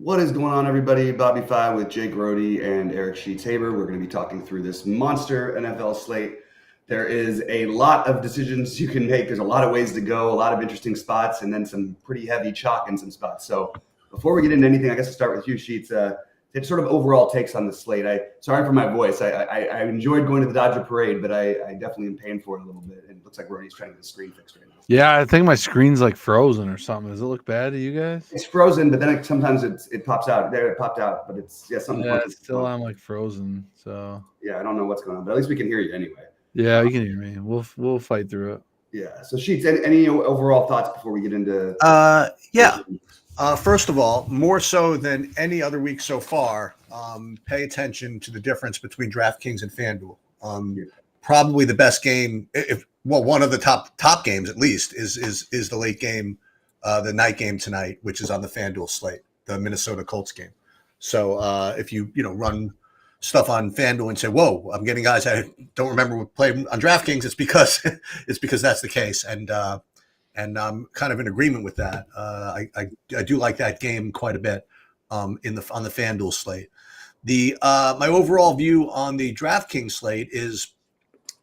What is going on, everybody? Bobby Fi with Jake Rody and Eric Sheets-Haber. We're going to be talking through this monster NFL slate. There is a lot of decisions you can make. There's a lot of ways to go, a lot of interesting spots, and then some pretty heavy chalk in some spots. So before we get into anything, I guess I'll start with you, Sheets. Sort of overall takes on the slate. Sorry for my voice. I enjoyed going to the Dodger parade, but I definitely am paying for it a little bit. And it looks like Rody's trying to get the screen fixed right now. Yeah, I think my screen's like frozen or something. Does it look bad to you guys? It's frozen, but then sometimes it pops out. There, it popped out, but it's something. Yeah, still I'm like frozen. So yeah, I don't know what's going on, but at least we can hear you anyway. Yeah, you can hear me. We'll fight through it. Yeah. So Sheets, any overall thoughts before we get into? Yeah. First of all, more so than any other week so far, pay attention to the difference between DraftKings and FanDuel. Probably the best game, one of the top games at least, is the late game, the night game tonight, which is on the FanDuel slate, the Minnesota Colts game. So if you run stuff on FanDuel and say, "Whoa, I'm getting guys I don't remember what played on DraftKings," it's because that's the case, and I'm kind of in agreement with that. I do like that game quite a bit on the FanDuel slate. My overall view on the DraftKings slate is,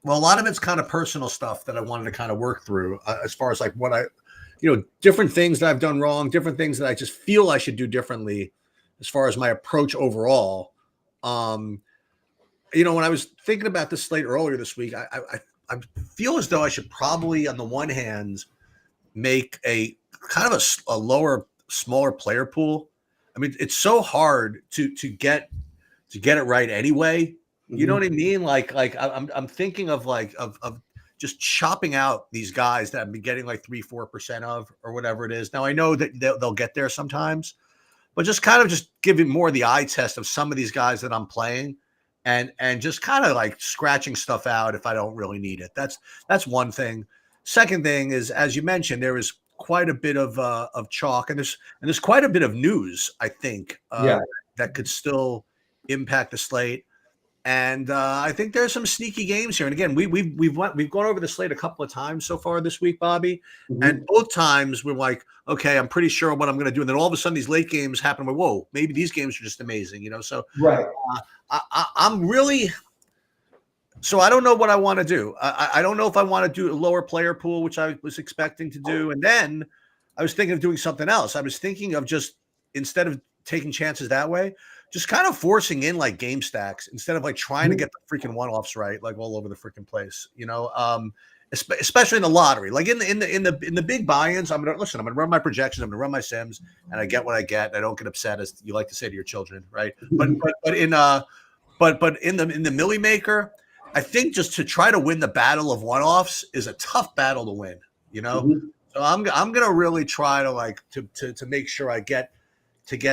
well, a lot of it's kind of personal stuff that I wanted to kind of work through as far as like what different things that I've done wrong, different things that I just feel I should do differently as far as my approach overall. When I was thinking about this slate earlier this week, I feel as though I should probably, on the one hand, make a kind of a lower, smaller player pool. I mean, it's so hard to get it right anyway. You know what I mean? Like I'm thinking of of just chopping out these guys that I've been getting like 3-4% of or whatever it is. Now I know that they'll get there sometimes, but just kind of just giving more the eye test of some of these guys that I'm playing and just kind of like scratching stuff out if I don't really need it. That's one thing. Second thing is, as you mentioned, there is quite a bit of chalk and there's quite a bit of news, I think, that could still impact the slate. And I think there's some sneaky games here. And again, we've gone over the slate a couple of times so far this week, Bobby. And both times we're like, okay, I'm pretty sure what I'm going to do. And then all of a sudden these late games happen. Like, whoa, maybe these games are just amazing, So right. I'm really. So I don't know what I want to do. I don't know if I want to do a lower player pool, which I was expecting to do. And then I was thinking of doing something else. I was thinking of just, instead of taking chances that way, just kind of forcing in like game stacks instead of like trying to get the freaking one-offs right, like all over the freaking place, especially in the lottery. Like in the big buy-ins, I'm gonna run my projections, I'm gonna run my sims, and I get what I get. I don't get upset, as you like to say to your children, right? But in the Millie Maker, I think just to try to win the battle of one-offs is a tough battle to win, So I'm gonna really try to make sure I get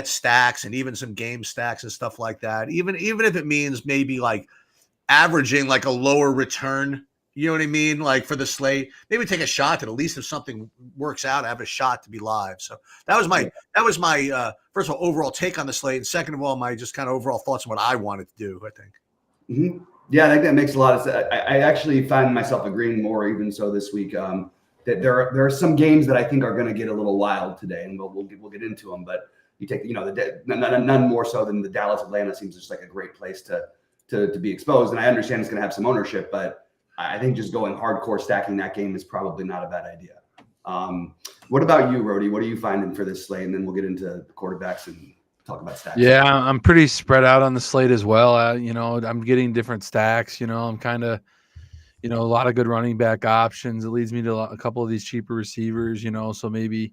stacks and even some game stacks and stuff like that. Even if it means maybe like averaging like a lower return, you know what I mean? Like for the slate, maybe take a shot that at least if something works out, I have a shot to be live. So that was my first of all, overall take on the slate. And second of all, my just kind of overall thoughts on what I wanted to do, I think. Yeah, I think that makes a lot of sense. I actually find myself agreeing more even so this week. That there are some games that I think are going to get a little wild today, and we'll get into them. But you take, none more so than the Dallas Atlanta seems just like a great place to be exposed. And I understand it's going to have some ownership, but I think just going hardcore stacking that game is probably not a bad idea. What about you, Rody? What are you finding for this slate? And then we'll get into the quarterbacks and talk about stacks. Yeah, I'm pretty spread out on the slate as well. I'm getting different stacks. I'm kind of, a lot of good running back options. It leads me to a couple of these cheaper receivers. So maybe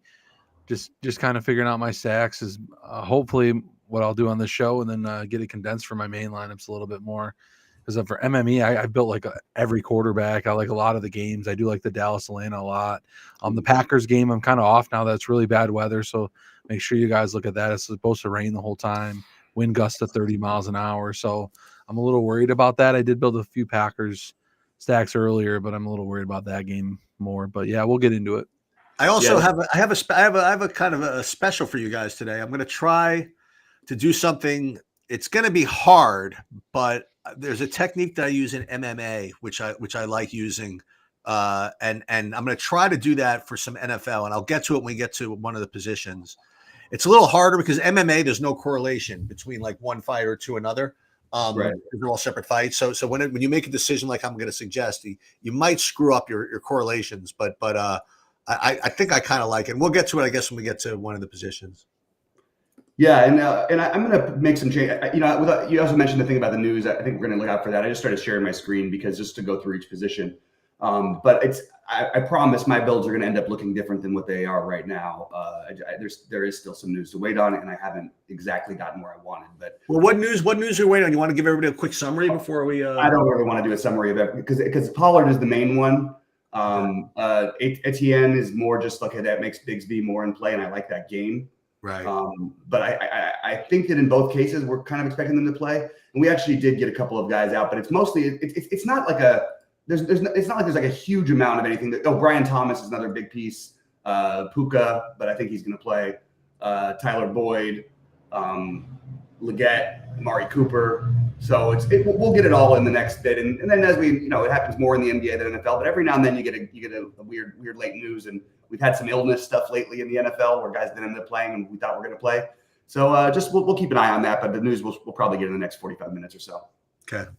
just kind of figuring out my stacks is hopefully what I'll do on the show, and then get it condensed for my main lineups a little bit more. Because for MME, I built like every quarterback. I like a lot of the games. I do like the Dallas Atlanta a lot. The Packers game, I'm kind of off now. That's really bad weather, so make sure you guys look at that. It's supposed to rain the whole time. Wind gusts to 30 miles an hour, so I'm a little worried about that. I did build a few Packers stacks earlier, but I'm a little worried about that game more. But yeah, we'll get into it. I also have a kind of a special for you guys today. I'm going to try to do something. It's going to be hard, but there's a technique that I use in MMA, which I like using, and I'm going to try to do that for some NFL, and I'll get to it when we get to one of the positions. It's a little harder because MMA, there's no correlation between like one fighter to another. Right. They're all separate fights. So when you make a decision like I'm going to suggest, you might screw up your correlations. But I think I kind of like it. And we'll get to it, I guess, when we get to one of the positions. Yeah, and I'm going to make some change. You also mentioned the thing about the news. I think we're going to look out for that. I just started sharing my screen because just to go through each position. But I promise my builds are going to end up looking different than what they are right now. There is still some news to wait on, and I haven't exactly gotten where I wanted. But well, what news are you waiting on? You want to give everybody a quick summary before we? I don't really want to do a summary of it because Pollard is the main one. Etienne is more just like that makes Bigsby more in play, and I like that game. Right. But I think that in both cases we're kind of expecting them to play, and we actually did get a couple of guys out, but it's mostly it's not like it's not like there's like a huge amount of anything. Brian Thomas is another big piece. Puka, but I think he's going to play. Tyler Boyd, Leggett, Amari Cooper. So we'll get it all in the next bit, and then as we it happens more in the NBA than NFL. But every now and then you get a weird late news, and we've had some illness stuff lately in the NFL where guys didn't end up playing and we thought we're going to play. So we'll keep an eye on that, but the news we'll probably get in the next 45 minutes or so. Okay.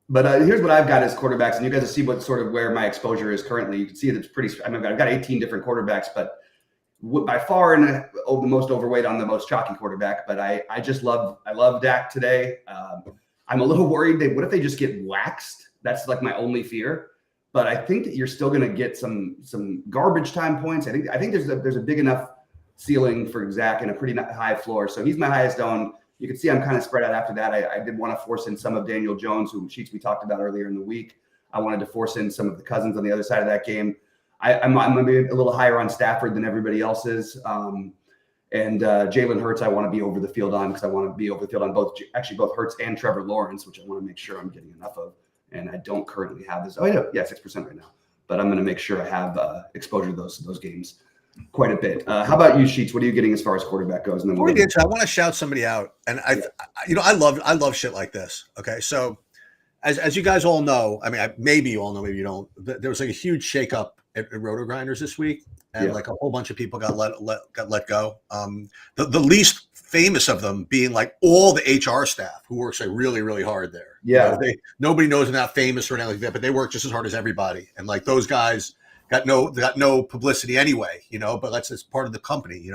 But here's what I've got as quarterbacks, and you guys will see what sort of where my exposure is currently. You can see it's pretty. I've got 18 different quarterbacks, but by far the most overweight on the most chalky quarterback. But I love Dak today. I'm a little worried. What if they just get waxed? That's like my only fear. But I think that you're still going to get some garbage time points. I think there's a big enough ceiling for Zach and a pretty high floor. So he's my highest owned. You can see I'm kind of spread out after that. I did want to force in some of Daniel Jones, who Sheets we talked about earlier in the week. I wanted to force in some of the Cousins on the other side of that game. I'm going to be a little higher on Stafford than everybody else is. And Jalen Hurts, I want to be over the field on because I want to be over the field on both Hurts and Trevor Lawrence, which I want to make sure I'm getting enough of. And I don't currently have this. 6% right now. But I'm going to make sure I have exposure to those games quite a bit. How about you, Sheets? What are you getting as far as quarterback goes? And then I want to shout somebody out, and I love shit like this. Okay, so as you guys all know, I mean, maybe you all know, maybe you don't. There was like a huge shakeup at Roto Grinders this week, and like a whole bunch of people got let go. The least famous of them being like all the HR staff who works like really, really hard there. Yeah, nobody knows they're not famous or anything like that, but they work just as hard as everybody, and like those guys got no publicity anyway, but that's part of the company,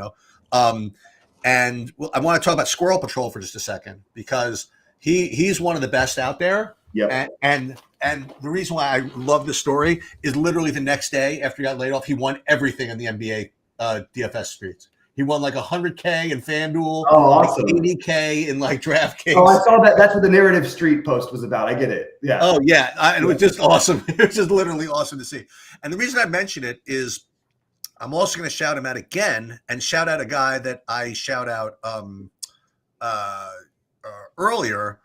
and I want to talk about Squirrel Patrol for just a second because he's one of the best out there. Yeah. And the reason why I love this story is literally the next day after he got laid off, he won everything in the NBA DFS streets. He won like 100K in FanDuel, awesome. like 80K in like DraftKings. Oh, I saw that. That's what the Narrative Street post was about. I get it. Yeah. Oh, yeah. And it was just awesome. It was just literally awesome to see. And the reason I mention it is I'm also going to shout him out again and shout out a guy that I shout out earlier.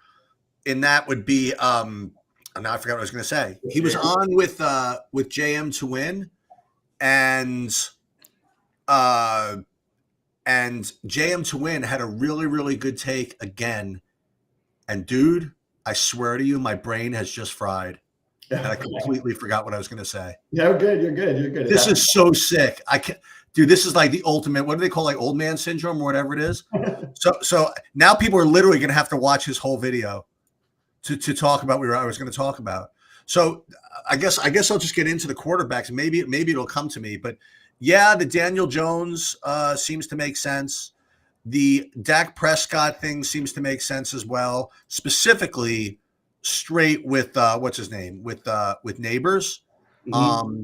And that would be now I forgot what I was going to say. He was on with JM to win, and JM to win had a really, really good take again. And dude, I swear to you, my brain has just fried. And I completely forgot what I was going to say. Yeah, you're good. This is so sick. Dude, this is like the ultimate, what do they call like old man syndrome or whatever it is? So now people are literally going to have to watch his whole video to talk about what I was going to talk about. So I guess I'll just get into the quarterbacks. Maybe it'll come to me, but yeah, the Daniel Jones seems to make sense. The Dak Prescott thing seems to make sense as well, specifically straight with what's his name with Neighbors. Mm-hmm.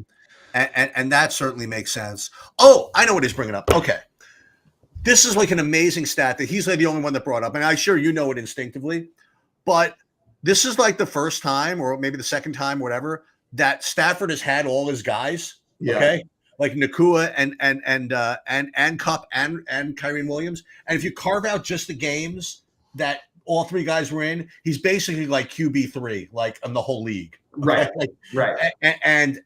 And that certainly makes sense. Oh, I know what he's bringing up. Okay. This is like an amazing stat that he's like the only one that brought up. And I'm sure you know it instinctively, but this is like the first time or maybe the second time, whatever, that Stafford has had all his guys. Yeah. Okay. Like Nakua and Kupp and Kyren Williams. And if you carve out just the games that all three guys were in, he's basically like QB3, like in the whole league. Right. Like, right. And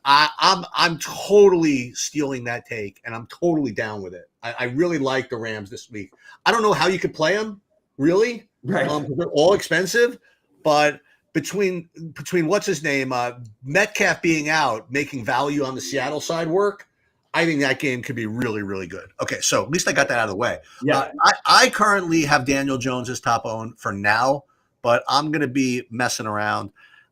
I'm totally stealing that take, and I'm totally down with it. I really like the Rams this week. I don't know how you could play them, really. Right. They're all expensive, but between what's his name, Metcalf being out, making value on the Seattle side work. I think that game could be really, really good. Okay, so at least I got that out of the way. Yeah. I currently have Daniel Jones as top owned for now, but I'm going to be messing around.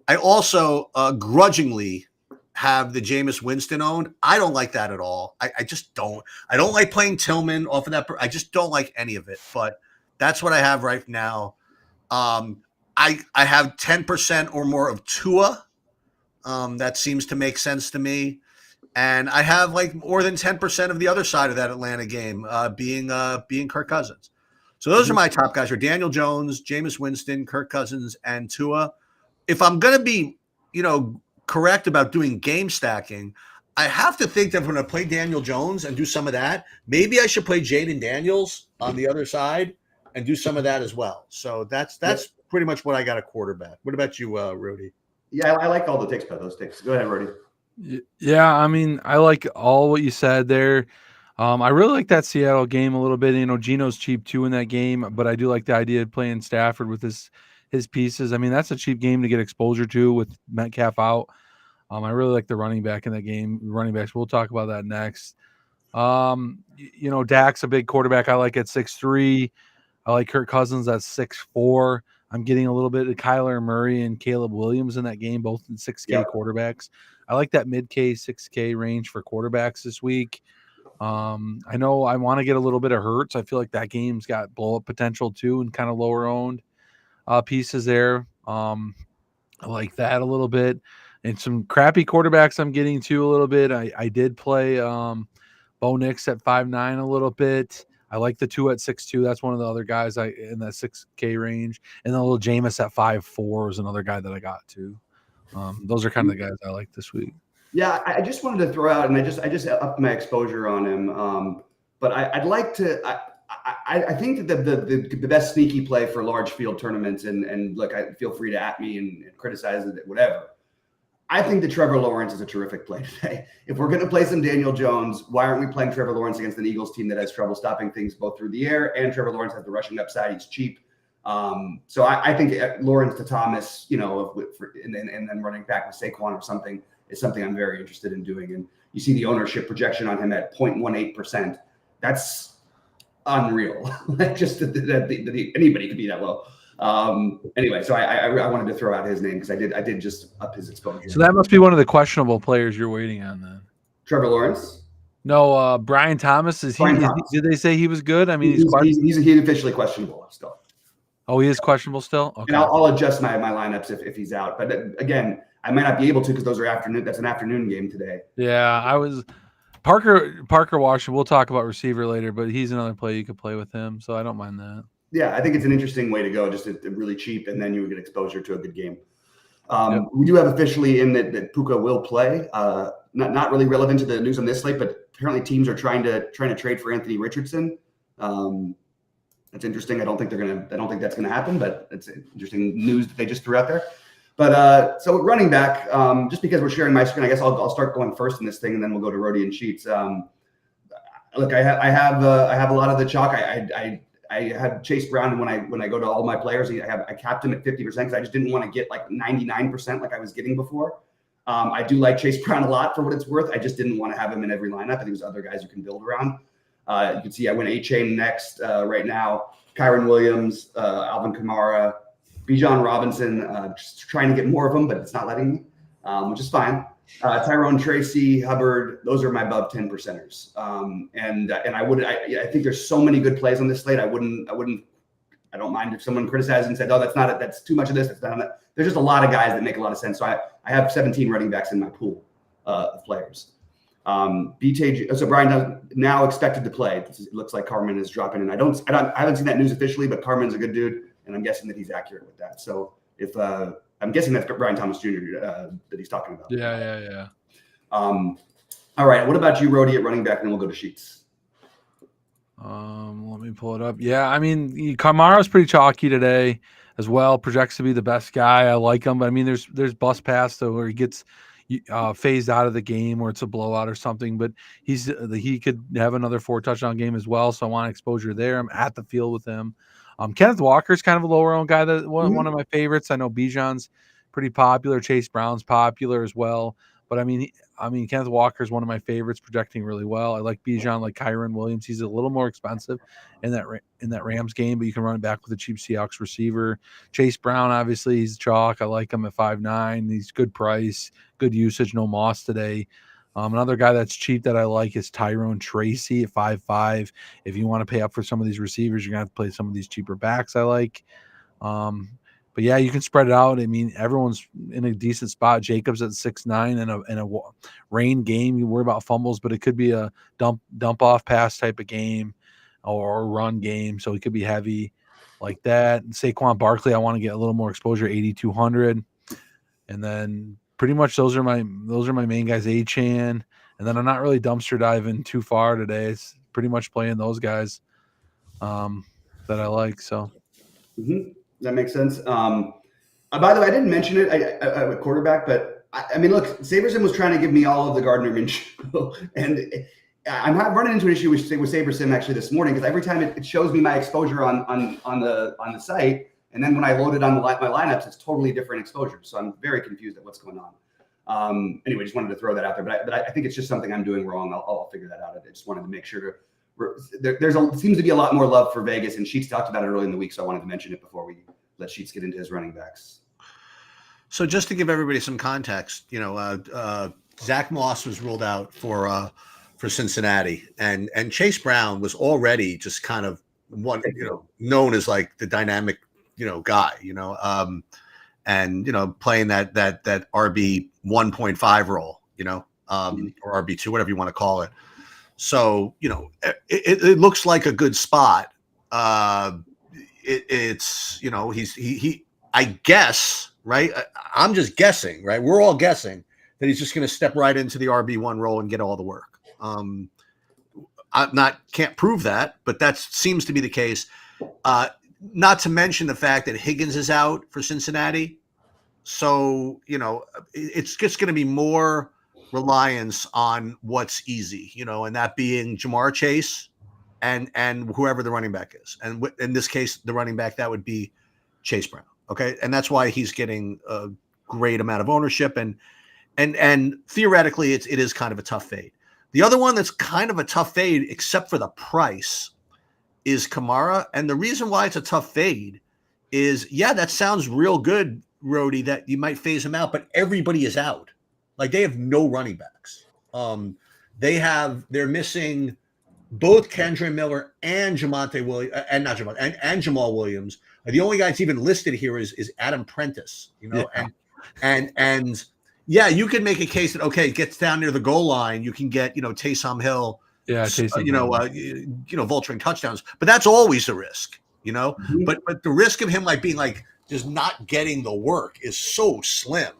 I also grudgingly have the Jameis Winston owned. I don't like that at all. I just don't. I don't like playing Tillman off of that. I just don't like any of it. But that's what I have right now. I have 10% or more of Tua. That seems to make sense to me. And I have like more than 10% of the other side of that Atlanta game being Kirk Cousins. So those are my top guys: are Daniel Jones, Jameis Winston, Kirk Cousins, and Tua. If I'm going to be, correct about doing game stacking, I have to think that if I'm going to play Daniel Jones and do some of that, maybe I should play Jaden Daniels on the other side and do some of that as well. So that's pretty much what I got a quarterback. What about you, Rudy? Yeah, I like all the takes by those takes. Go ahead, Rudy. Yeah, I mean, I like all what you said there. I really like that Seattle game a little bit. Geno's cheap too in that game, but I do like the idea of playing Stafford with his pieces. I mean, that's a cheap game to get exposure to with Metcalf out. I really like the running back in that game. Running backs, we'll talk about that next. Dak's a big quarterback. I like at 6'3". I like Kirk Cousins at 6'4". I'm getting a little bit of Kyler Murray and Caleb Williams in that game, both in 6K quarterbacks. I like that mid-K, 6K range for quarterbacks this week. I know I want to get a little bit of Hurts. I feel like that game's got blow-up potential too and kind of lower-owned pieces there. I like that a little bit. And some crappy quarterbacks I'm getting to a little bit. I did play Bo Nix at 5'9" a little bit. I like the 2 at 6'2". That's one of the other guys in that 6K range. And then a little Jameis at 5'4" is another guy that I got too. Those are kind of the guys I like this week. Yeah, I just wanted to throw out, and I just upped my exposure on him. But I'd like to. I think that the best sneaky play for large field tournaments, and look, I feel free to at me and criticize it, whatever. I think that Trevor Lawrence is a terrific play today. If we're going to play some Daniel Jones, why aren't we playing Trevor Lawrence against an Eagles team that has trouble stopping things both through the air, and Trevor Lawrence has the rushing upside. He's cheap. So I think Lawrence to Thomas, and then running back with Saquon or something is something I'm very interested in doing. And you see the ownership projection on him at 0.18%. That's unreal. Just that anybody could be that low. Anyway, so I wanted to throw out his name because I did just up his exposure. So that must be one of the questionable players you're waiting on then. Trevor Lawrence? No, Brian Thomas. Did they say he was good? I mean, he's officially questionable still. Oh, he is questionable still? Okay. And I'll adjust my lineups if he's out. But again, I might not be able to because those are afternoon. That's an afternoon game today. Yeah, I was Parker Washington. We'll talk about receiver later, but he's another play you could play with him, so I don't mind that. Yeah, I think it's an interesting way to go, just really cheap, and then you would get exposure to a good game. We do have officially in that Puka will play. Not really relevant to the news on this slate, but apparently teams are trying to trade for Anthony Richardson. That's interesting. I don't think that's gonna happen, but it's interesting news that they just threw out there. But so running back, just because we're sharing my screen, I guess I'll start going first in this thing, and then we'll go to Rody and Sheets. Look, I have a lot of the chalk. I had Chase Brown when I go to all my players. I capped him at 50% because I just didn't want to get like 99% like I was getting before. I do like Chase Brown a lot for what it's worth. I just didn't want to have him in every lineup. I think there's other guys you can build around. You can see I went A-Chain next right now. Kyron Williams, Alvin Kamara, Bijan Robinson, just trying to get more of them, but it's not letting me, which is fine. Tyrone Tracy, Hubbard, those are my above 10 percenters. And I think there's so many good plays on this slate. I don't mind if someone criticizes and said, oh, that's too much of this. That's not that. There's just a lot of guys that make a lot of sense. So I have 17 running backs in my pool of players. So Brian now expected to play. It looks like Carmen is dropping in. I haven't seen that news officially, but Carmen's a good dude, and I'm guessing that he's accurate with that. So if I'm guessing that's Brian Thomas Jr. That he's talking about. Yeah. All right. What about you, Rody, at running back? And then we'll go to Sheets. Let me pull it up. Yeah, I mean, Kamara's pretty chalky today as well. Projects to be the best guy. I like him, but I mean, there's bus pass though where he gets phased out of the game or it's a blowout or something. But he could have another 4 touchdown game as well. So I want exposure there. I'm at the field with him. Kenneth Walker's kind of a lower owned guy. One of my favorites. I know Bijan's pretty popular. Chase Brown's popular as well. But I mean, I mean, Kenneth Walker is one of my favorites, projecting really well. I like Bijan, like Kyron Williams. He's a little more expensive in that Rams game, but you can run it back with a cheap Seahawks receiver. Chase Brown, obviously, he's chalk. I like him at 5'9". He's good price, good usage, no Moss today. Another guy that's cheap that I like is Tyrone Tracy at 5'5". If you want to pay up for some of these receivers, you're going to have to play some of these cheaper backs I like. But yeah, you can spread it out. I mean, everyone's in a decent spot. Jacobs at 6'9" in a rain game. You worry about fumbles, but it could be a dump off pass type of game or a run game. So it could be heavy like that. And Saquon Barkley, I want to get a little more exposure, 8,200. And then pretty much those are my main guys, Achane. And then I'm not really dumpster diving too far today. It's pretty much playing those guys that I like. So. Mm-hmm. That makes sense. By the way, I didn't mention it. I quarterback, but I mean, look, Saberson was trying to give me all of the Gardner Minshew, and I'm running into an issue with SaberSim actually this morning because every time it shows me my exposure on the site, and then when I load it on my lineups, it's totally different exposure. So I'm very confused at what's going on. Anyway, just wanted to throw that out there, but I think it's just something I'm doing wrong. I'll figure that out. I just wanted to make sure to. Seems to be a lot more love for Vegas, and Sheets talked about it early in the week, so I wanted to mention it before we let Sheets get into his running backs. So just to give everybody some context, Zach Moss was ruled out for Cincinnati, and Chase Brown was already just kind of known as like the dynamic guy, and playing that RB 1.5 role, or RB 2, whatever you want to call it. So, it looks like a good spot. It's I guess, right? I'm just guessing, right? We're all guessing that he's just going to step right into the RB1 role and get all the work. Can't prove that, but that seems to be the case. Not to mention the fact that Higgins is out for Cincinnati. So, it's just going to be more reliance on what's easy, and that being Jamar Chase and whoever the running back is. And in this case, the running back, that would be Chase Brown. Okay. And that's why he's getting a great amount of ownership. And theoretically, it is kind of a tough fade. The other one that's kind of a tough fade, except for the price, is Kamara. And the reason why it's a tough fade is, that sounds real good, Rody, that you might phase him out, but everybody is out. Like, they have no running backs. They're missing both Kendra Miller and Jamal Williams. The only guy that's even listed here is Adam Prentice, and you can make a case that, okay, it gets down near the goal line. You can get, Taysom Hill, vulturing touchdowns, but that's always a risk, Mm-hmm. but the risk of him being just not getting the work is so slim.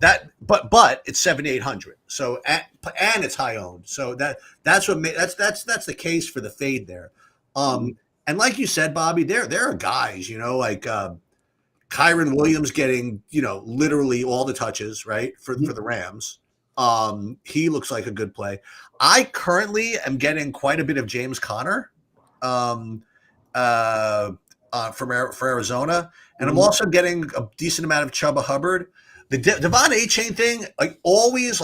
But it's 7,800. So and it's high owned. So that's the case for the fade there. And like you said, Bobby, there are guys, like Kyron Williams getting literally all the touches, right, for the Rams. He looks like a good play. I currently am getting quite a bit of James Conner for Arizona, and I'm also getting a decent amount of Chuba Hubbard. The Devon Achane thing, it always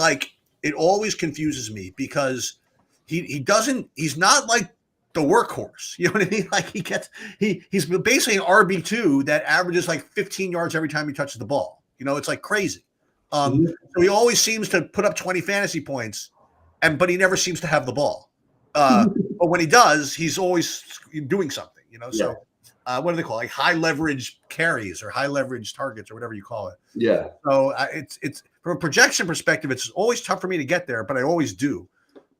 confuses me because he's not like the workhorse. You know what I mean? Like he's basically an RB2 that averages 15 yards every time he touches the ball. It's like crazy. So he always seems to put up 20 fantasy points, but he never seems to have the ball. But when he does, he's always doing something, so. What do they call it? Like high leverage carries or high leverage targets or whatever you call it. Yeah. So it's from a projection perspective, it's always tough for me to get there, but I always do.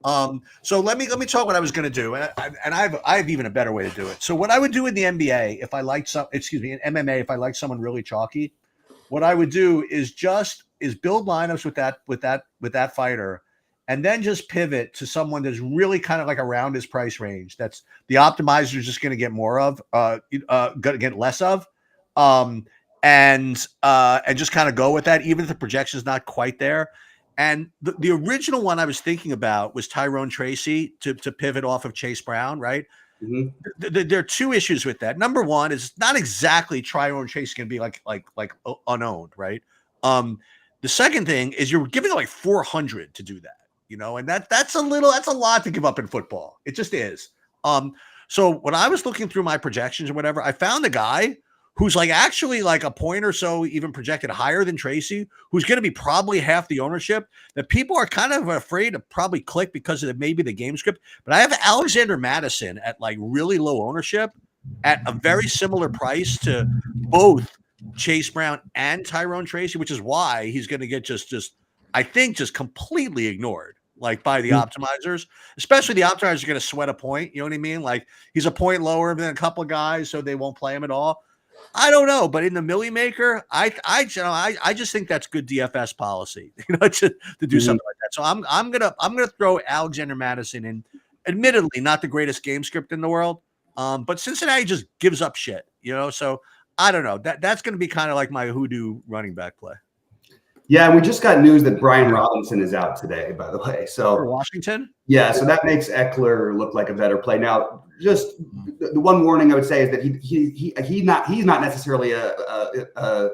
So let me talk what I was going to do, and I have even a better way to do it. So what I would do in the NBA if I liked in MMA if I liked someone really chalky, what I would do is build lineups with that fighter. And then just pivot to someone that's really kind of around his price range. That's the optimizer is just going to get more of, going to get less of, and just kind of go with that, even if the projection is not quite there. And the original one I was thinking about was Tyrone Tracy to pivot off of Chase Brown, right? Mm-hmm. There are two issues with that. Number one is not exactly Tyrone Tracy going to be like unowned, right? The second thing is you're giving like 400 to do that, and that's a lot to give up in football. It just is. So when I was looking through my projections or whatever, I found a guy who's like actually like a point or so even projected higher than Tracy, who's going to be probably half the ownership, that people are kind of afraid to probably click because of maybe the game script. But I have Alexander Madison at like really low ownership at a very similar price to both Chase Brown and Tyrone Tracy, which is why he's going to get just I think just completely ignored like by the optimizers, especially the optimizers are going to sweat a point. You know what I mean? Like he's a point lower than a couple of guys, so they won't play him at all. I don't know, but in the Millie Maker, I just think that's good DFS policy, to do something like that. So I'm gonna throw Alexander Madison in. Admittedly, not the greatest game script in the world, but Cincinnati just gives up shit, So I don't know. That's gonna be kind of like my hoodoo running back play. Yeah, we just got news that Brian Robinson is out today, by the way. So for Washington? Yeah, so that makes Eckler look like a better play. Now, just the one warning I would say is that he's not necessarily a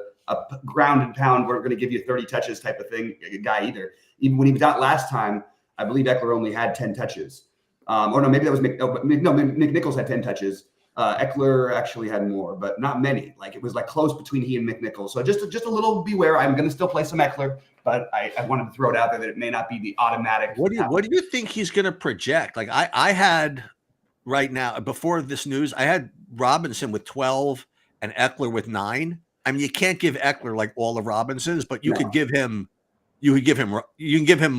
ground and pound, we're going to give you 30 touches type of thing guy either. Even when he was out last time, I believe Eckler only had 10 touches. Or no, maybe that was McNichols had 10 touches. Eckler actually had more, but not many. Like it was like close between he and McNichols. So just a little beware. I'm going to still play some Eckler, but I wanted to throw it out there that it may not be the automatic. What do you think he's going to project? Like I had right now before this news, I had Robinson with 12 and Eckler with 9. I mean, you can't give Eckler like all of Robinson's, but you can give him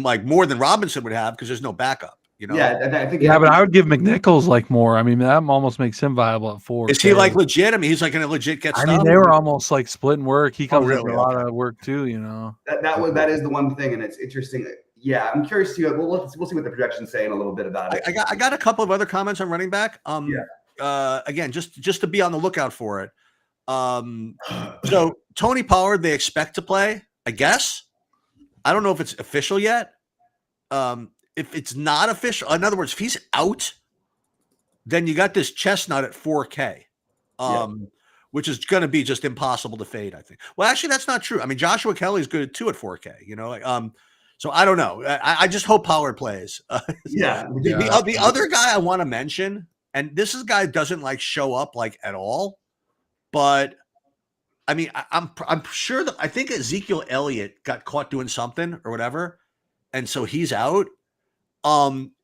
like more than Robinson would have because there's no backup. Yeah, I think. Yeah, but I would give McNichols like more. I mean, that almost makes him viable at 4. Is he like legit? I mean, he's like going to legit get stuff. I mean, they were almost like splitting work. He comes really? in a lot of work too, That is the one thing, and it's interesting. Yeah, I'm curious to see. We'll see what the projections say in a little bit about it. I got a couple of other comments on running back. Again, just to be on the lookout for it. So Tony Pollard, they expect to play. I guess. I don't know if it's official yet. If it's not official, in other words, if he's out, then you got this chestnut at 4K, which is going to be just impossible to fade, I think. Well, actually, that's not true. I mean, Joshua Kelly's good too at 4K, so I don't know. I just hope Pollard plays. The other guy I want to mention, and this guy doesn't like show up like at all, but I mean, I'm sure that I think Ezekiel Elliott got caught doing something or whatever, and so he's out.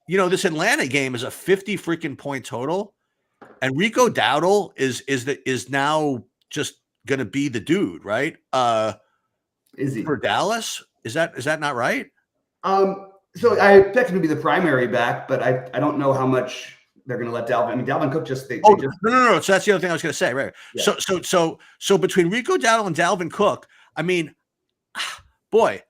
This Atlanta game is a 50 freaking point total, and Rico Dowdle is now just gonna be the dude, right? Is he for Dallas? Is that not right? So I expect him to be the primary back, but I don't know how much they're gonna let Dalvin. I mean, Dalvin Cook just no. So that's the other thing I was gonna say, right? Yeah. So between Rico Dowdle and Dalvin Cook, I mean, boy,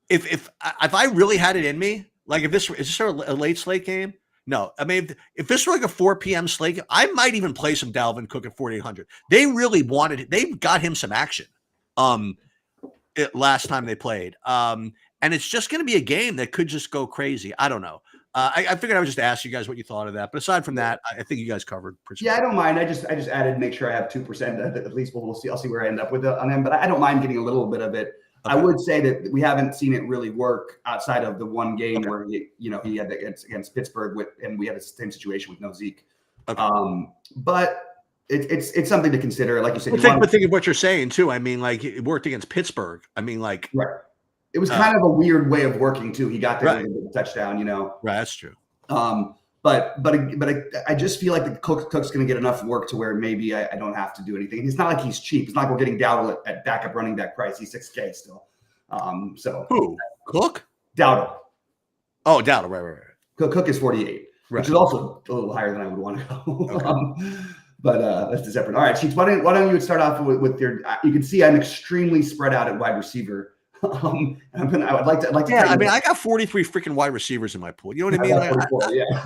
if I really had it in me. Like is this a late slate game? No. I mean, if this were like a 4 p.m. slate game, I might even play some Dalvin Cook at 4,800. They really wanted it. They got him some action last time they played. And it's just going to be a game that could just go crazy. I don't know. I figured I would just ask you guys what you thought of that. But aside from that, I think you guys covered pretty I don't mind. I just added make sure I have 2% at least. We'll see. I'll see where I end up with it on them. But I don't mind getting a little bit of it. Okay. I would say that we haven't seen it really work outside of the one game where he had against Pittsburgh and we had the same situation with no Zeke. Okay. But it's something to consider. Like you said, think of what you're saying too. I mean, like it worked against Pittsburgh. I mean, like right. It was kind of a weird way of working too. He got the touchdown, Right, that's true. But I just feel like the Cook's going to get enough work to where maybe I don't have to do anything. And it's not like he's cheap. It's not like we're getting Dowdle at backup running back price. He's $6K still. So who? Cook? Dowdle. Oh, Dowdle. Right. Cook is 48, which is also a little higher than I would want to go. Okay. But that's separate. All right, Cheeks, why don't you start off with your? You can see I'm extremely spread out at wide receiver. I would like to. Yeah, I mean, I got 43 freaking wide receivers in my pool. You know what I mean?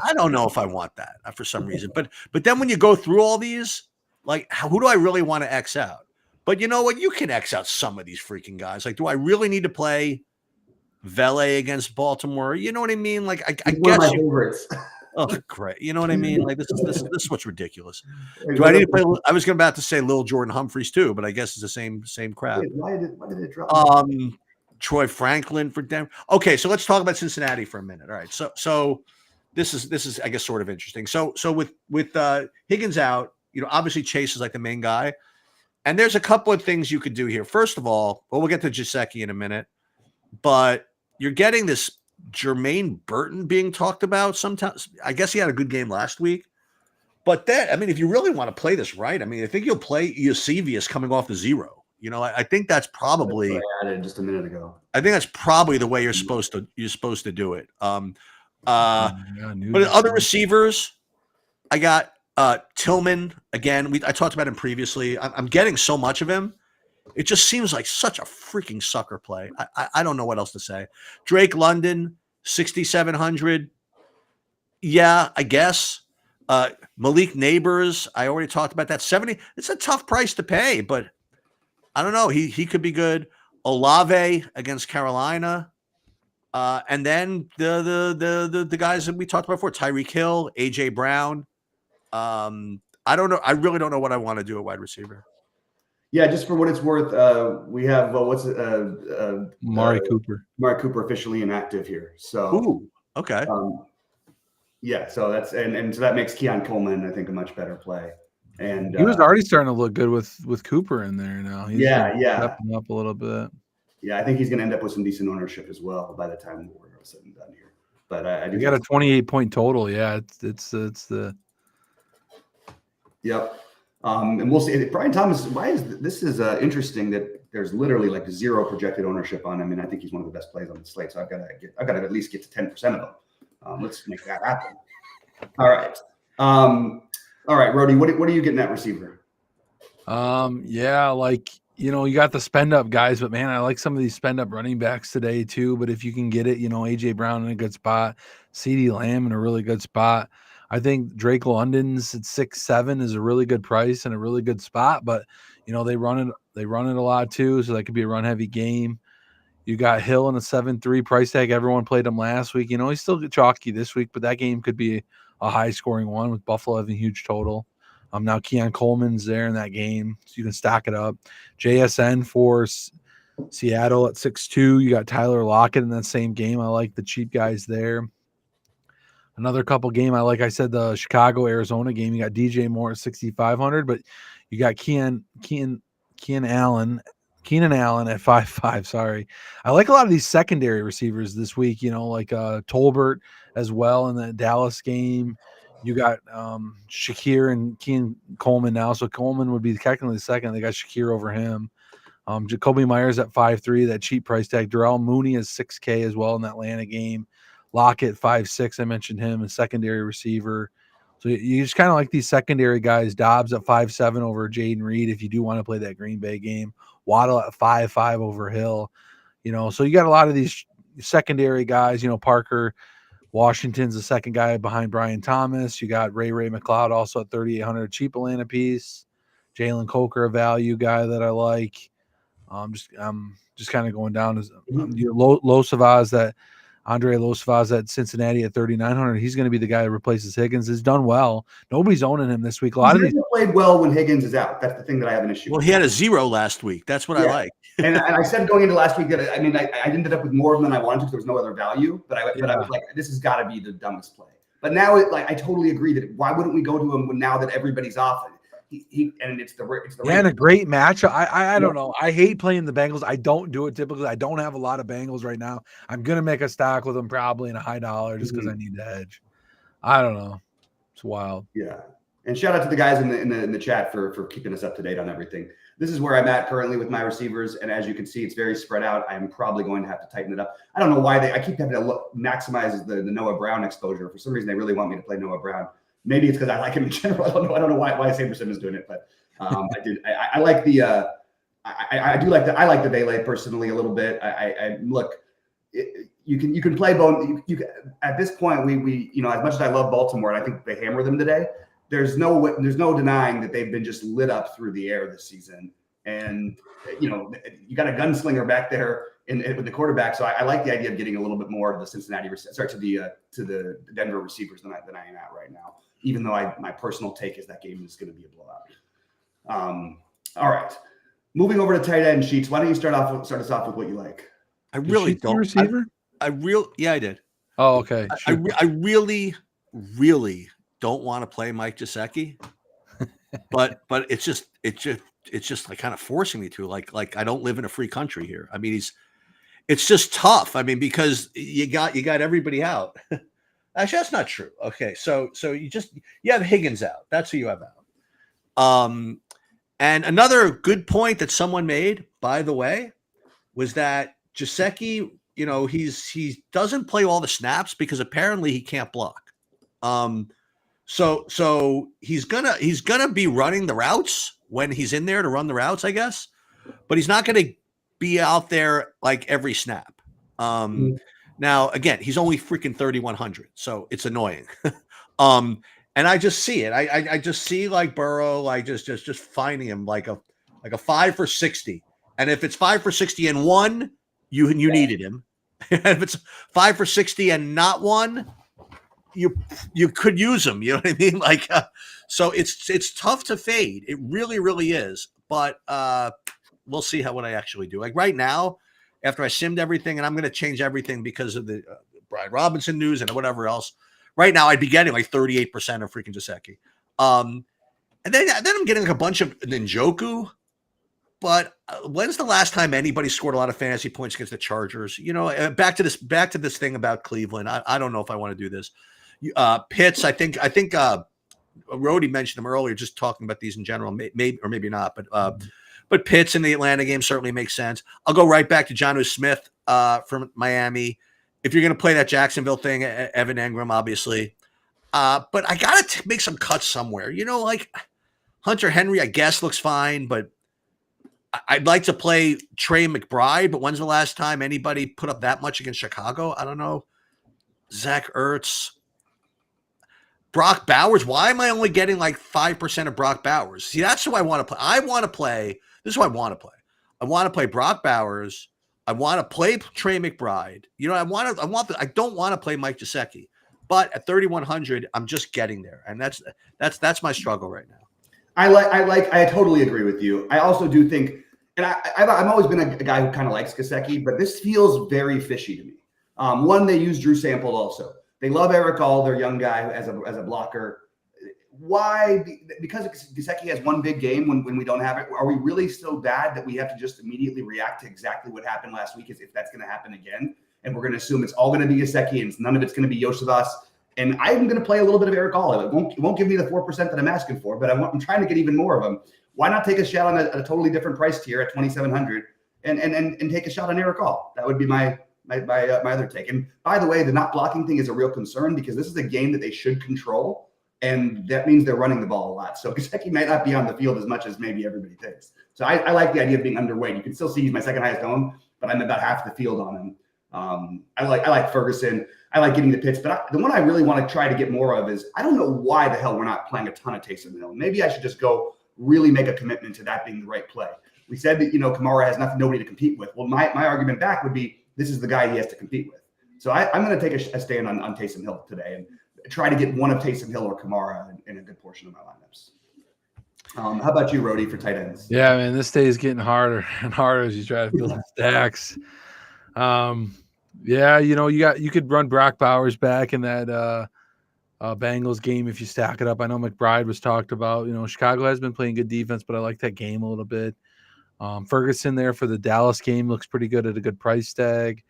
I don't know if I want that for some reason. But then when you go through all these, like, who do I really want to X out? But you know what? You can X out some of these freaking guys. Like, do I really need to play Vele against Baltimore? You know what I mean? Like, I guess. One of my favorites. Oh, great. You know what I mean? Like, this is what's ridiculous. Do I need to play? I was about to say Lil Jordan Humphreys too, but I guess it's the same crap. Why did it drop? Troy Franklin for Denver. Okay, so let's talk about Cincinnati for a minute. All right, so this is I guess sort of interesting. So with Higgins out, obviously Chase is like the main guy, and there's a couple of things you could do here. First of all, we'll get to Gesicki in a minute, but you're getting this Jermaine Burton being talked about sometimes. I guess he had a good game last week. But then, if you really want to play this right, I think you'll play Eusebius coming off the 0. I think that's probably what I added just a minute ago. I think that's probably the way you're supposed to do it. But other receivers, I got Tillman again. I talked about him previously. I'm getting so much of him. It just seems like such a freaking sucker play. I don't know what else to say. Drake London, 6,700. Yeah, I guess. Malik Neighbors, I already talked about that. 70. It's a tough price to pay, but I don't know. He could be good. Olave against Carolina, and then the guys that we talked about before: Tyreek Hill, AJ Brown. I don't know. I really don't know what I want to do at wide receiver. Yeah, just for what it's worth, we have Mari Cooper. Mari Cooper officially inactive here. So, ooh, okay. Yeah, so that's and so that makes Keon Coleman, I think, a much better play. And he was already starting to look good with Cooper in there now. He's stepping up a little bit. Yeah, I think he's going to end up with some decent ownership as well by the time we're said and done here. But I do. You got a 28-point total. Yeah, it's the. Yep. And we'll see. Brian Thomas, why is this is interesting that there's literally like 0 projected ownership on him, and I think he's one of the best plays on the slate. So I've got to at least get to 10% of them. Let's make that happen. All right. All right, Rody, what are you getting at receiver? Yeah, you got the spend up guys, but man, I like some of these spend up running backs today too. But if you can get it, AJ Brown in a good spot, CeeDee Lamb in a really good spot. I think Drake London's at 6.7 is a really good price and a really good spot, but they run it a lot too, so that could be a run heavy game. You got Hill in a 7.3 price tag. Everyone played him last week. He's still chalky this week, but that game could be a high scoring one with Buffalo having a huge total. Now Keon Coleman's there in that game, so you can stack it up. JSN for Seattle at 6.2. You got Tyler Lockett in that same game. I like the cheap guys there. Another couple game, I said the Chicago-Arizona game. You got DJ Moore at 6,500, but you got Keenan Allen at 5.5. Sorry. I like a lot of these secondary receivers this week, like Tolbert as well in the Dallas game. You got Shakir and Keon Coleman now. So Coleman would be technically the second. They got Shakir over him. Jacoby Myers at 5.3, that cheap price tag. Darrell Mooney is 6K as well in that Atlanta game. Lockett 5.6. I mentioned him, a secondary receiver. So you just kind of like these secondary guys. Dobbs at 5.7 over Jaden Reed if you do want to play that Green Bay game. Waddle at 5.5 over Hill. So you got a lot of these secondary guys. Parker Washington's the second guy behind Brian Thomas. You got Ray McLeod also at 3,800, cheap Atlanta piece. Jalen Coker, a value guy that I like. Just kind of going down as Andre Losavaz at Cincinnati at 3,900. He's going to be the guy that replaces Higgins. Has done well. Nobody's owning him this week. A lot of these played well when Higgins is out. That's the thing that I have an issue with. Well, he had a 0 last week. That's what I like. and I said going into last week that I ended up with more than I wanted to because there was no other value. But I was like, this has got to be the dumbest play. But now I totally agree that why wouldn't we go to him now that everybody's off? It's the and a great match. I don't know. I hate playing the Bengals. I don't do it typically. I don't have a lot of Bengals right now. I'm gonna make a stack with them probably in a high dollar just because I need to hedge. I don't know. It's wild. Yeah. And shout out to the guys in the chat for keeping us up to date on everything. This is where I'm at currently with my receivers, and as you can see, it's very spread out. I'm probably going to have to tighten it up. I don't know why I keep having to maximize the Noah Brown exposure. For some reason, they really want me to play Noah Brown. Maybe it's because I like him in general. I don't know why Sanderson is doing it, but I like the I like the Vele personally a little bit. You can play both. At this point we as much as I love Baltimore and I think they hammer them today. There's no denying that they've been just lit up through the air this season, and you got a gunslinger back there with the quarterback. So I like the idea of getting a little bit more of the to the Denver receivers than I am at right now. Even though my personal take is that game is going to be a blowout. All right, moving over to tight end sheets. Why don't you start us off with what you like? I really Did she see don't. receiver? Yeah, I did. Oh, okay. I really, really don't want to play Mike Gesicki, but it's just like kind of forcing me to. Like I don't live in a free country here. I mean, it's just tough. I mean, because you got everybody out. Actually, that's not true. Okay, so you have Higgins out. That's who you have out. And another good point that someone made, by the way, was that Gesicki, he doesn't play all the snaps because apparently he can't block. So he's gonna be running the routes when he's in there to run the routes, I guess, but he's not gonna be out there like every snap. Now again, he's only freaking 3,100, so it's annoying. And I just see it. I just see like Burrow, like just finding him like a 5 for 60. And if it's 5 for 60 and one, you needed him. And if it's 5 for 60 and not one, you could use him. You know what I mean? Like, so it's tough to fade. It really, really is. But we'll see what I actually do. Like right now, after I simmed everything, and I'm going to change everything because of the Brian Robinson news and whatever else. Right now, I'd be getting like 38% of freaking Gesicki. And then I'm getting like a bunch of Njoku. But when's the last time anybody scored a lot of fantasy points against the Chargers? Back to this thing about Cleveland. I don't know if I want to do this. Pitts, I think Rhodey mentioned them earlier, just talking about these in general, maybe or maybe not. But Pitts in the Atlanta game certainly makes sense. I'll go right back to Jonnu Smith from Miami. If you're going to play that Jacksonville thing, Evan Engram, obviously. But I got to make some cuts somewhere. Like Hunter Henry, I guess, looks fine, but I'd like to play Trey McBride, but when's the last time anybody put up that much against Chicago? I don't know. Zach Ertz. Brock Bowers. Why am I only getting like 5% of Brock Bowers? See, that's who I want to play. This is who I want to play. I want to play Brock Bowers. I want to play Trey McBride. I don't want to play Mike Gesicki. But at 3,100, I'm just getting there. And that's my struggle right now. I totally agree with you. I also do think, and I've always been a guy who kind of likes Gesicki, but this feels very fishy to me. One, they use Drew Sample also. They love Eric All, their young guy, as a blocker. Why? Because Gesicki has one big game when we don't have it. Are we really so bad that we have to just immediately react to exactly what happened last week as if that's going to happen again? And we're going to assume it's all going to be Gesicki and none of it's going to be Yosevas. And I'm going to play a little bit of Eric All. It won't give me the 4% that I'm asking for, but I'm trying to get even more of them. Why not take a shot on a totally different price tier at 2,700 and take a shot on Eric All? That would be my other take. And by the way, the not blocking thing is a real concern because this is a game that they should control, and that means they're running the ball a lot. So Gesicki might not be on the field as much as maybe everybody thinks. So I like the idea of being underweight. You can still see he's my second highest owned, but I'm about half the field on him. I like Ferguson. I like getting the Pitts, but the one I really want to try to get more of is I don't know why the hell we're not playing a ton of Taysom Hill. Maybe I should just go really make a commitment to that being the right play. We said that Kamara has nobody to compete with. Well, my argument back would be this is the guy he has to compete with. So I'm going to take a stand on Taysom Hill today and try to get one of Taysom Hill or Kamara in a good portion of my lineups. How about you, Rhodey, for tight ends? Yeah, man, this day is getting harder and harder as you try to build stacks. Yeah, you could run Brock Bowers back in that Bengals game if you stack it up. I know McBride was talked about. Chicago has been playing good defense, but I like that game a little bit. Ferguson there for the Dallas game looks pretty good at a good price tag.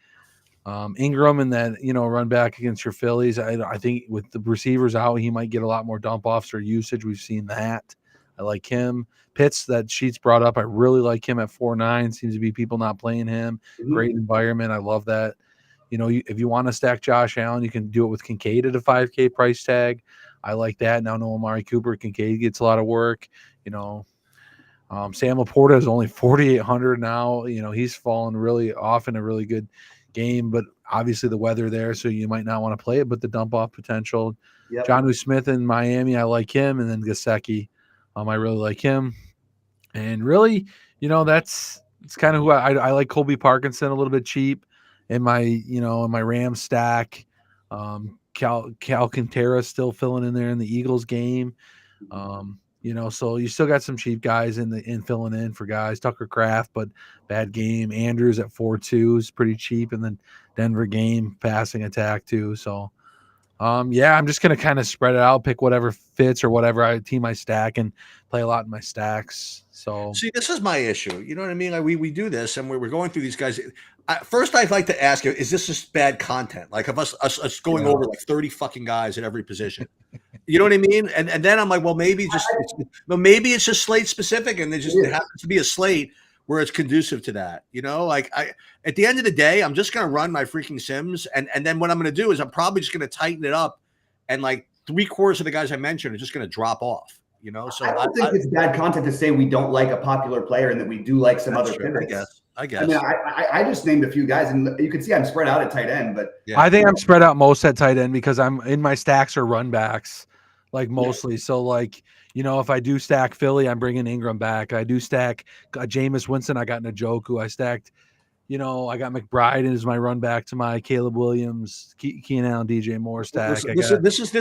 Ingram in that run back against your Phillies. I think with the receivers out, he might get a lot more dump offs or usage. We've seen that. I like him. Pitts that Sheets brought up. I really like him at 4.9. Seems to be people not playing him. Mm-hmm. Great environment. I love that. If you want to stack Josh Allen, you can do it with Kincaid at a 5K price tag. I like that. Now no Amari Cooper. Kincaid gets a lot of work. Sam Laporta is only 4,800 now. He's fallen really off in a really good game, but obviously the weather there, so you might not want to play it, but the dump off potential. Yep. Jonnu Smith in Miami, I like him. And then Gesicki, I really like him. And really, it's kind of who I like. Colby Parkinson a little bit cheap in my Rams stack. Cal Quintera still filling in there in the Eagles game. You know, so you still got some cheap guys in filling in for guys. Tucker Kraft, but bad game. Andrews at 4.2 is pretty cheap, and then Denver game passing attack too. So, yeah, I'm just gonna kind of spread it out, pick whatever fits or whatever team I stack, and play a lot in my stacks. So, see, this is my issue. You know what I mean? Like we do this, and we're going through these guys. First, I'd like to ask you: is this just bad content? Like of us going over like 30 fucking guys at every position? You know what I mean? And then I'm like, well, maybe it's just slate specific, and it happens to be a slate where it's conducive to that. You know, like at the end of the day, I'm just gonna run my freaking sims, and then what I'm gonna do is I'm probably just gonna tighten it up, and like 3/4 of the guys I mentioned are just gonna drop off. You know, so I don't think it's bad content to say we don't like a popular player and that we do like some other pivots. I guess. I mean, I just named a few guys, and you can see I'm spread out at tight end, but I think I'm spread out most at tight end because I'm in my stacks or run backs, like mostly. Yeah. So like, you know, if I do stack Philly, I'm bringing Ingram back. I do stack Jameis Winston. I got Njoku. I stacked, you know, I got McBride as my run back to my Caleb Williams, Keenan Allen, DJ Moore stack. This is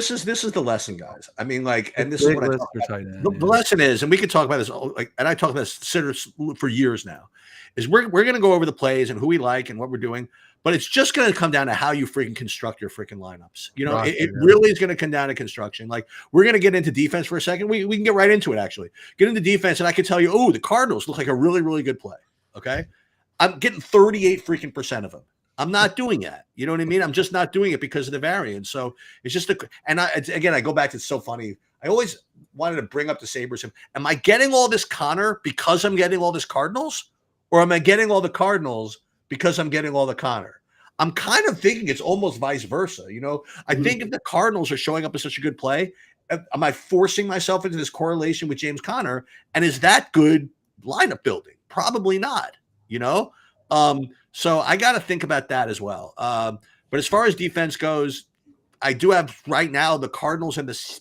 the lesson, guys. I mean, like, and this is what I talk about. The lesson is, and we could talk about this, like, and I talk about this for years now, is we're going to go over the plays and who we like and what we're doing, but it's just going to come down to how you freaking construct your freaking lineups. You know, it really is going to come down to construction. Like, we're going to get into defense for a second. We can get right into it, actually. Get into defense, and I can tell you, oh, the Cardinals look like a really, really good play. Okay. I'm getting 38% of them. I'm not doing that. You know what I mean? I'm just not doing it because of the variance. So it's just I go back to, it's so funny. I always wanted to bring up the Sabres. Am I getting all this Connor because I'm getting all this Cardinals? Or am I getting all the Cardinals because I'm getting all the Connor? I'm kind of thinking it's almost vice versa. You know, I think if the Cardinals are showing up as such a good play, am I forcing myself into this correlation with James Conner? And is that good lineup building? Probably not. You know, so I got to think about that as well. But as far as defense goes, I do have right now the Cardinals and the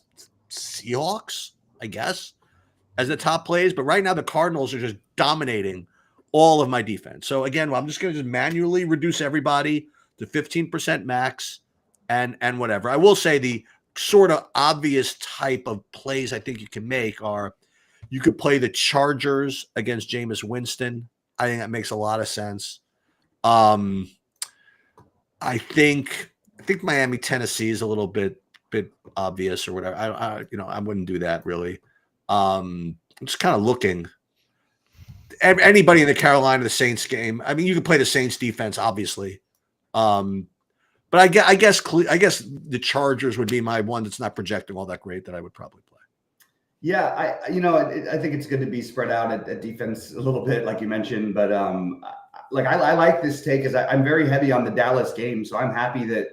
Seahawks, I guess, as the top plays. But right now the Cardinals are just dominating all of my defense. So again, I'm just going to just manually reduce everybody to 15% max and whatever. I will say the sort of obvious type of plays I think you can make are you could play the Chargers against Jameis Winston. I think that makes a lot of sense. I think Miami, Tennessee is a little bit obvious or whatever. I wouldn't do that really. I'm just kind of looking. Anybody in the Carolina, the Saints game. I mean, you could play the Saints defense, obviously. But I guess the Chargers would be my one that's not projecting all that great that I would probably play. Yeah, I think it's good to be spread out at defense a little bit, like you mentioned. But I like this take because I'm very heavy on the Dallas game, so I'm happy that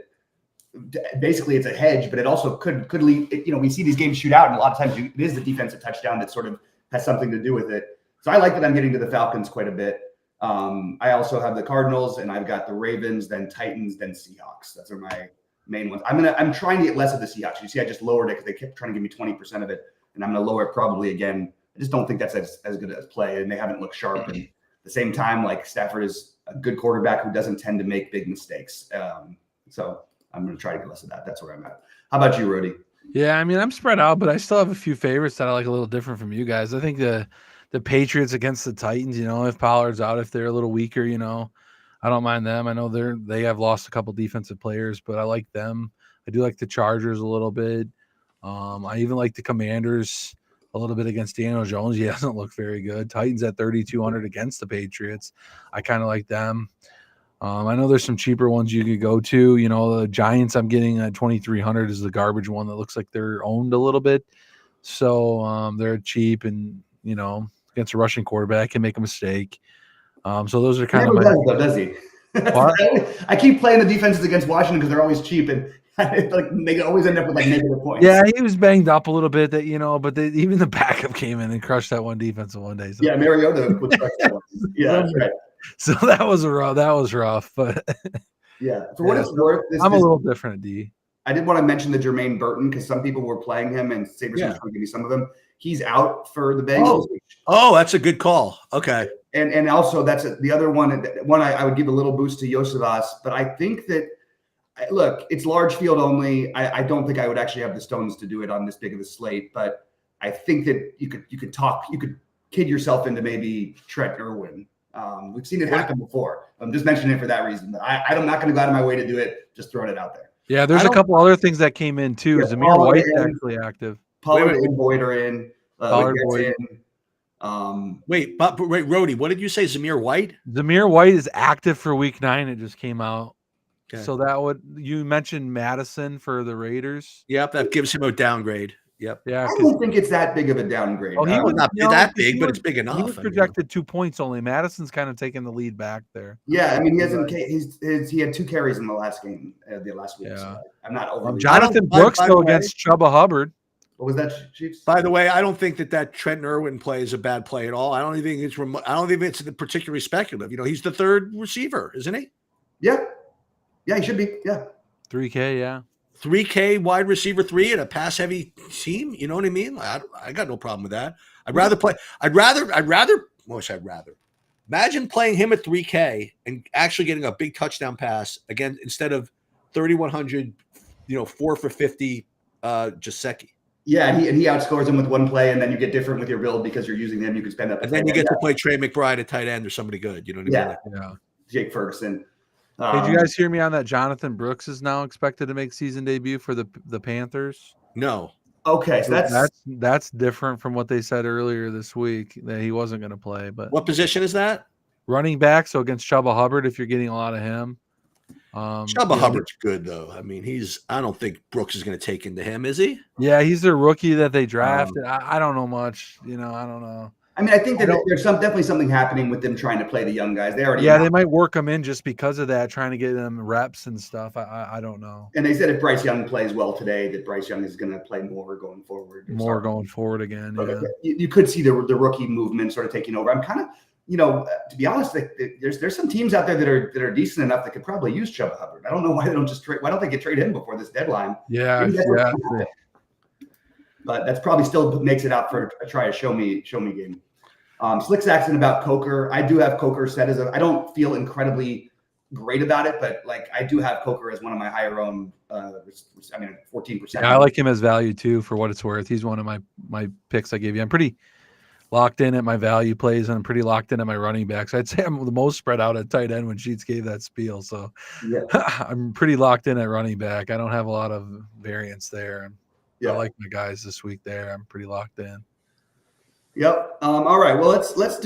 basically it's a hedge, but it also could lead. We see these games shoot out, and a lot of times it is the defensive touchdown that sort of has something to do with it. So I like that I'm getting to the Falcons quite a bit. I also have the Cardinals, and I've got the Ravens, then Titans, then Seahawks. Those are my main ones. I'm trying to get less of the Seahawks. You see, I just lowered it because they kept trying to give me 20% of it. And I'm going to lower it probably again. I just don't think that's as good as play, and they haven't looked sharp. And at the same time, like Stafford is a good quarterback who doesn't tend to make big mistakes. So I'm going to try to get less of that. That's where I'm at. How about you, Rody? Yeah, I mean, I'm spread out, but I still have a few favorites that I like a little different from you guys. I think the Patriots against the Titans, if Pollard's out, if they're a little weaker, I don't mind them. I know they have lost a couple defensive players, but I like them. I do like the Chargers a little bit. I even like the Commanders a little bit against Daniel Jones. He hasn't looked very good. Titans at 3,200 against the Patriots. I kind of like them. I know there's some cheaper ones you could go to. The Giants I'm getting at 2,300 is the garbage one that looks like they're owned a little bit. So they're cheap and, against a rushing quarterback can make a mistake. So those are kind of my. Does he? I keep playing the defenses against Washington because they're always cheap and they always end up with negative points. Yeah, he was banged up a little bit, but even the backup came in and crushed that one defensive one day. So. Yeah, Mariota would crush that one. Yeah, that's right. So that was rough, but yeah. For what it's worth, I'm a little different, D. I did want to mention the Jermaine Burton because some people were playing him and Sabres was trying to give me some of them. He's out for the Bengals. Oh, that's a good call. Okay. And also that's the other one. I would give a little boost to Yosevas, but I think that look, it's large field only. I don't think I would actually have the stones to do it on this big of a slate, but I think that you could kid yourself into maybe Trent Irwin. We've seen it happen before. I'm just mentioning it for that reason. But I'm not going to go out of my way to do it. Just throwing it out there. Yeah, there's a couple other things that came in too. Yeah, Zamir White's actually active. Pollard and Boyd are in. Pollard, Boyd. Wait, Rody, what did you say? Zamir White? Zamir White is active for week 9. It just came out. Okay. So you mentioned Madison for the Raiders. Yep, that gives him a downgrade. Yep. Yeah, I don't think it's that big of a downgrade. Well, he was not that big, but it's big enough. He was projected 2 points only. Madison's kind of taking the lead back there. Yeah, I mean, he had 2 carries in the last game, the last week. Yeah. So I'm not overly. Jonathan Brooks though against Chubba Hubbard. What was that, Chiefs? By the way, I don't think that Trent Irwin play is a bad play at all. I don't think it's particularly speculative. He's the third receiver, isn't he? Yeah, he should be. Yeah, 3K. Yeah. 3K wide receiver 3 in a pass heavy team. You know what I mean? I got no problem with that. I'd rather imagine playing him at 3K and actually getting a big touchdown pass again instead of 3,100, 4 for 50, Jaceki. Yeah, and he outscores him with one play, and then you get different with your build because you're using him. You can spend up. And then you get to play Trey McBride at tight end or somebody good. You know what I mean? Yeah. Jake Ferguson. Did you guys hear me on that? Jonathan Brooks is now expected to make season debut for the Panthers. No. Okay, so that's different from what they said earlier this week that he wasn't going to play. But what position is that? Running back. So against Chubba Hubbard, if you're getting a lot of him. Chubba Hubbard's good though. I mean, I don't think Brooks is going to take into him, is he? Yeah, he's their rookie that they drafted. I don't know much. I don't know. I mean, I think that there's definitely something happening with them trying to play the young guys. They might work them in just because of that, trying to get them reps and stuff. I don't know. And they said if Bryce Young plays well today, that Bryce Young is going to play more going forward. Going forward again. Yeah. You could see the rookie movement sort of taking over. I'm kind of, to be honest, there's some teams out there that are decent enough that could probably use Chubba Hubbard. I don't know why they don't just trade. Why don't they get trade him before this deadline? Yeah. But that's probably still makes it out for a show me game. Slick's asking about Coker. I do have Coker set as I don't feel incredibly great about it, but I do have Coker as one of my higher owned. 14%. Yeah, I like him as value too, for what it's worth. He's one of my picks I gave you. I'm pretty locked in at my value plays, and I'm pretty locked in at my running backs. I'd say I'm the most spread out at tight end when Sheets gave that spiel. So I'm pretty locked in at running back. I don't have a lot of variance there. I like my guys this week there. I'm pretty locked in. Yep. All right. Well, let's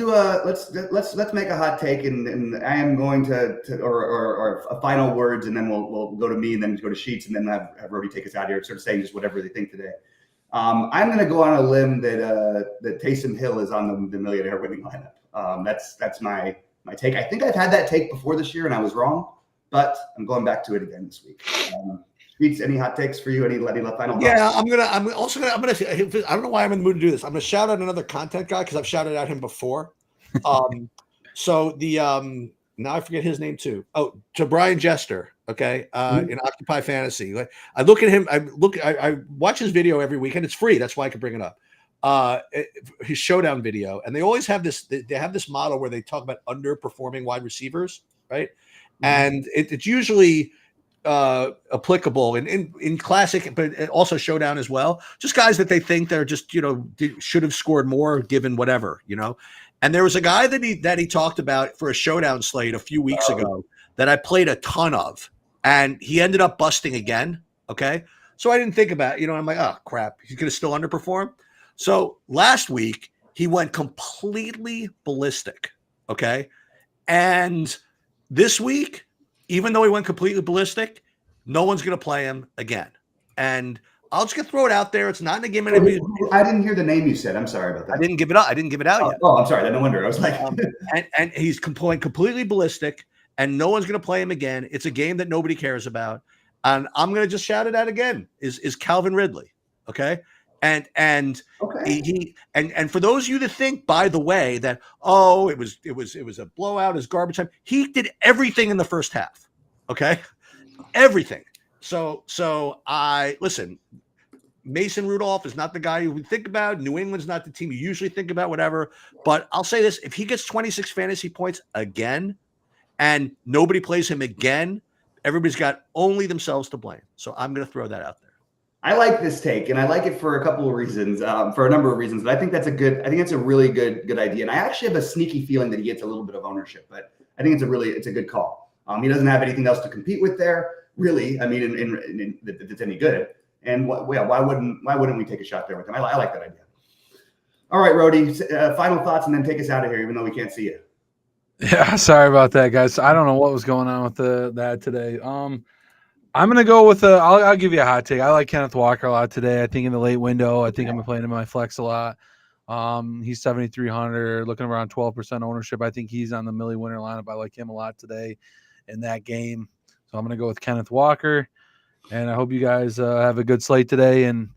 make a hot take, and I am going to or a final words, and then we'll go to me, and then go to Sheets, and then have Rody take us out here, sort of saying just whatever they think today. I'm going to go on a limb that Taysom Hill is on the millionaire winning lineup. That's my take. I think I've had that take before this year, and I was wrong, but I'm going back to it again this week. Sheets, any hot takes for you? Any final thoughts? Yeah, I'm gonna. I don't know why I'm in the mood to do this. I'm gonna shout out another content guy because I've shouted out him before. So now I forget his name too. Oh, to Brian Jester. Okay, in Occupy Fantasy. I look at him. I watch his video every week, and it's free. That's why I can bring it up. His showdown video, and they always have this. They have this model where they talk about underperforming wide receivers, right? Mm-hmm. And it's usually applicable in classic, but also showdown as well. Just guys that they think they're just should have scored more given whatever. And there was a guy that he talked about for a showdown slate a few weeks ago that I played a ton of, and he ended up busting again. Okay, so I didn't think about it. I'm like, oh crap, he's gonna still underperform. So last week he went completely ballistic. Okay, and this week, even though he went completely ballistic, no one's going to play him again. And I'll just throw it out there. It's not in the game. I didn't hear the name you said. I'm sorry about that. I didn't give it out yet. Oh, I'm sorry. No wonder. I was like, and he's going completely ballistic, and no one's going to play him again. It's a game that nobody cares about. And I'm going to just shout it out again. Is Calvin Ridley. Okay. And for those of you that think, by the way, that it was a blowout, it's garbage time. He did everything in the first half. Okay, everything. So I listen. Mason Rudolph is not the guy you would think about. New England's not the team you usually think about. Whatever. But I'll say this: if he gets 26 fantasy points again, and nobody plays him again, everybody's got only themselves to blame. So I'm going to throw that out there. I like this take, and I like it for a couple of reasons, for a number of reasons. But I think that's a really good idea. And I actually have a sneaky feeling that he gets a little bit of ownership, but I think it's a good call. He doesn't have anything else to compete with there, really. I mean, that's any good. And why wouldn't we take a shot there with him? I like that idea. All right, Rody, final thoughts, and then take us out of here, even though we can't see you. Yeah, sorry about that, guys. I don't know what was going on with that today. I'm gonna go with I'll give you a hot take. I like Kenneth Walker a lot today. I think in the late window, I think I'm playing him in my flex a lot. He's 7,300, looking around 12% ownership. I think he's on the Millie winner lineup. I like him a lot today in that game. So I'm gonna go with Kenneth Walker. And I hope you guys have a good slate today. And